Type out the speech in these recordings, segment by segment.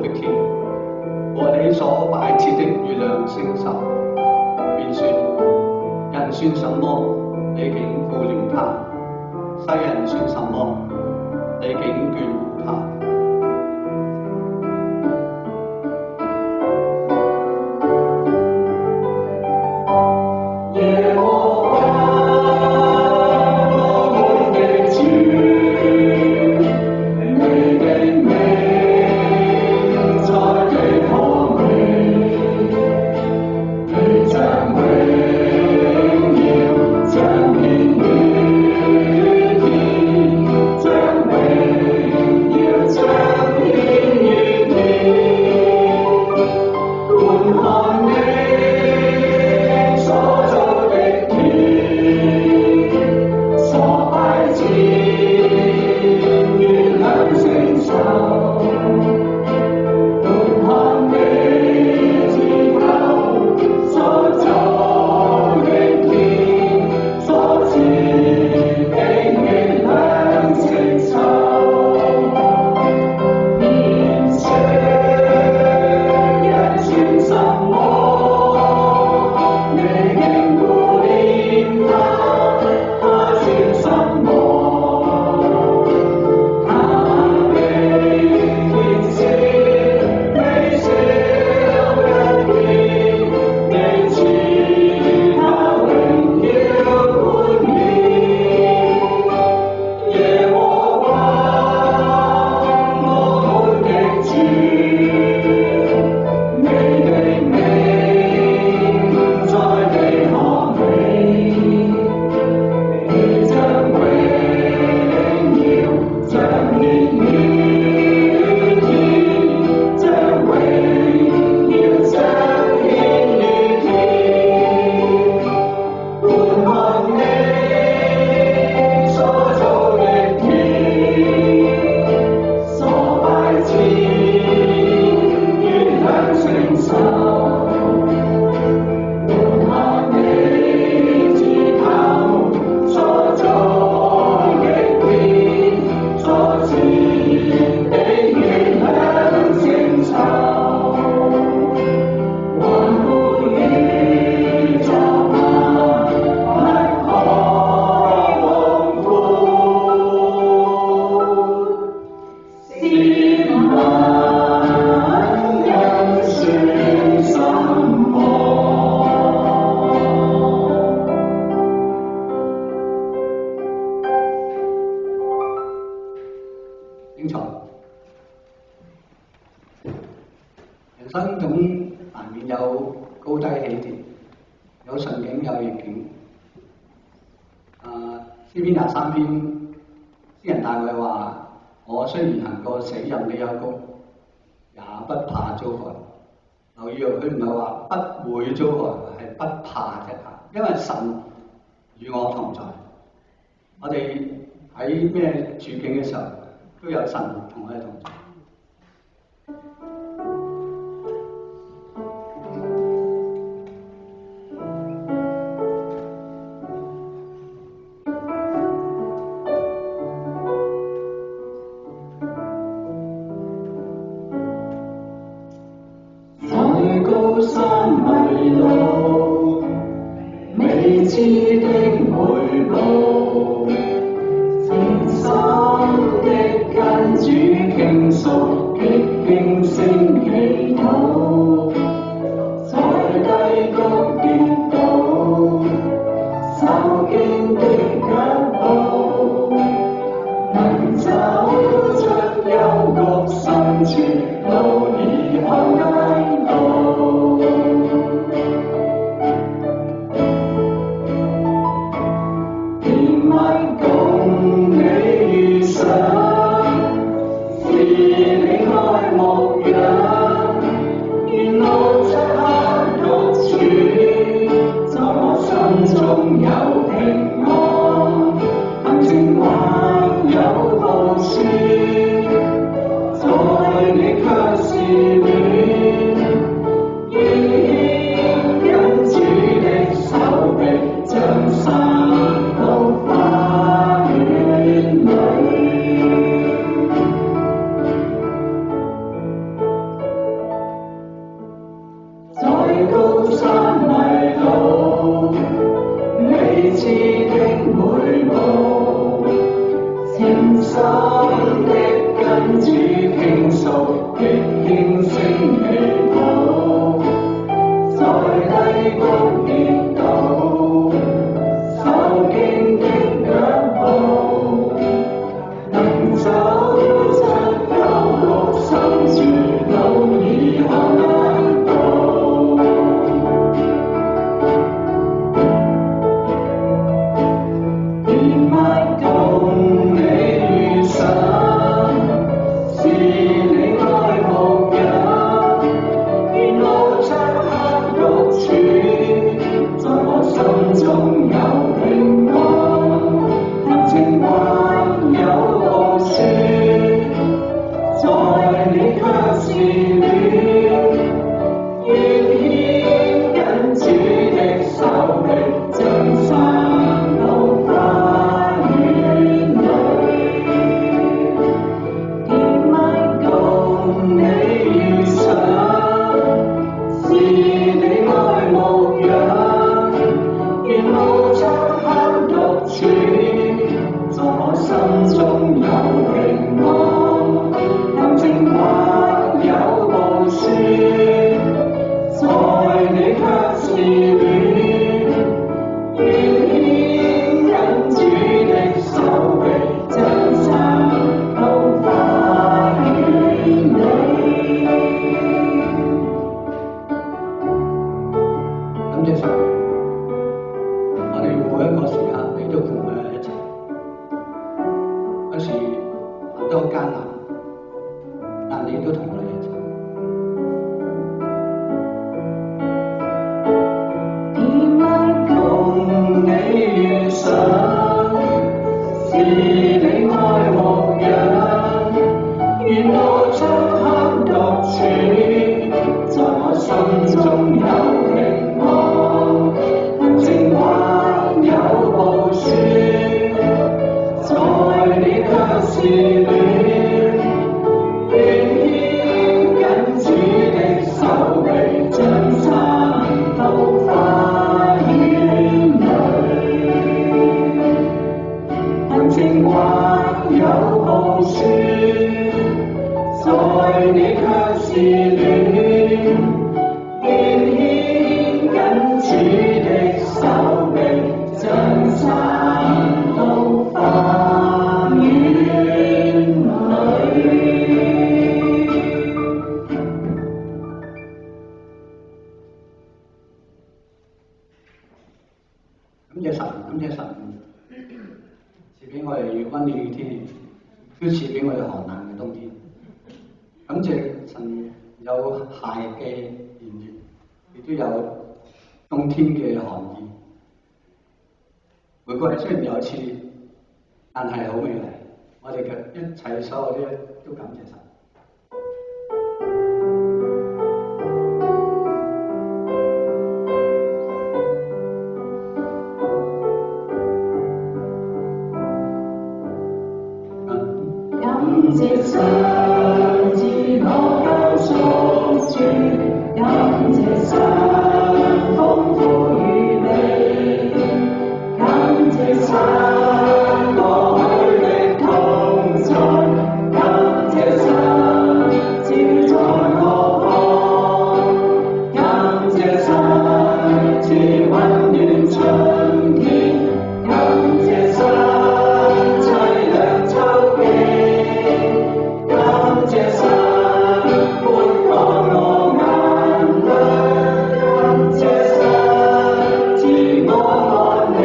的天和你所擺設的月亮星宿，便說：人算什麼，你竟顧念他；世人算什麼，你竟眷顧他。精彩。人生總難免有高低起跌，有順境有逆境。詩篇23篇，詩人大衛話：我雖然行過死蔭的幽谷，也不怕遭害。留意佢唔係話不會遭害，係不怕啫嚇，因為神與我同在。我哋喺咩處境嘅時候，都有神同我哋同在。高山迷路，未知的回報，誠心的跟主傾訴，極經聲祈禱，在低谷跌倒，受驚的腳步，能走出幽谷深處，路兒向街道。中有平安，行程還有步處，在你卻是戀，牽緊主的手臂，將山到花園裏。心的跟主傾訴，極輕聲祈禱，在低谷跌倒，受驚的腳步，能走出幽谷深處，都已看得到。連麥共你遇上，是你愛牧人，沿路漆黑獨處，在我心中有平安，行程還有無說，在你卻是戀，願牽緊主的手臂，真心到花園裏。連麥共你遇上，是你愛牧人，沿路漆黑獨處，在我心中有平安，行程還有無說，在你卻是戀，願牽緊主的手臂，將身到花園裏。感謝神，我哋每一個時間你都同我哋一齊。有時行得好艱難，但你都同我哋一齊。連麥共你遇上，是你愛牧人，沿路漆黑獨處，在我心中有平安，行程還有無說，在你卻是戀，願牽緊主的手臂，將身到花園裏。行程還有無說，在你卻是戀，願牽緊主的手臂，將身到花園裏。感謝神，感謝神，賜俾我哋溫暖嘅天氣，都賜俾我哋寒冷嘅冬天。感謝神有夏日嘅炎熱，亦都有冬天嘅寒意。每個人雖然有一次，但係好美麗。我哋嘅一切所有啲都感謝神。感謝神賜我救贖主，感謝神豐富預備，感謝神過去的同在，感謝神照在我旁，感謝神賜溫暖春天，感謝神凄涼秋季，感謝神抹乾我眼淚，感謝神賜我安寧，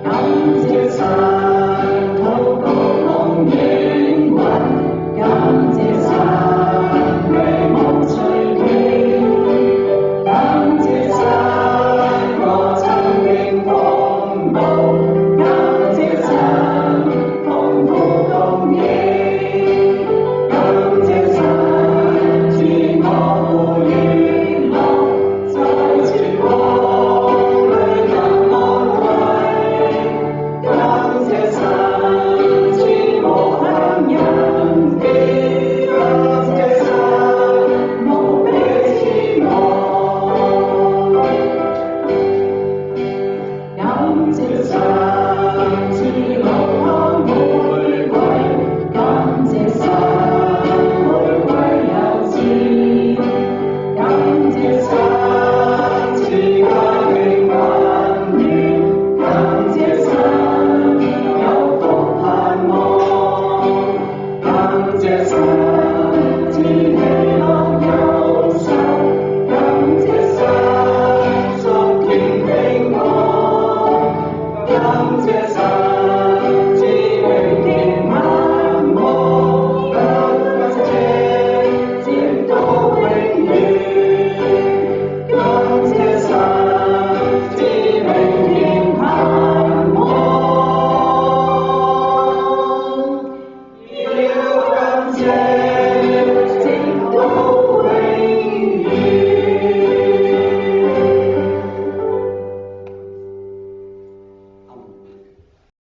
感謝神禱告夢應允，感謝神為我垂聽，感謝神我曾經風暴，感謝神豐富供應，感謝神賜我歡娛樂，在絕望裏得安慰，感謝神賜無限恩典，感謝神無比慈愛，感謝神。這山。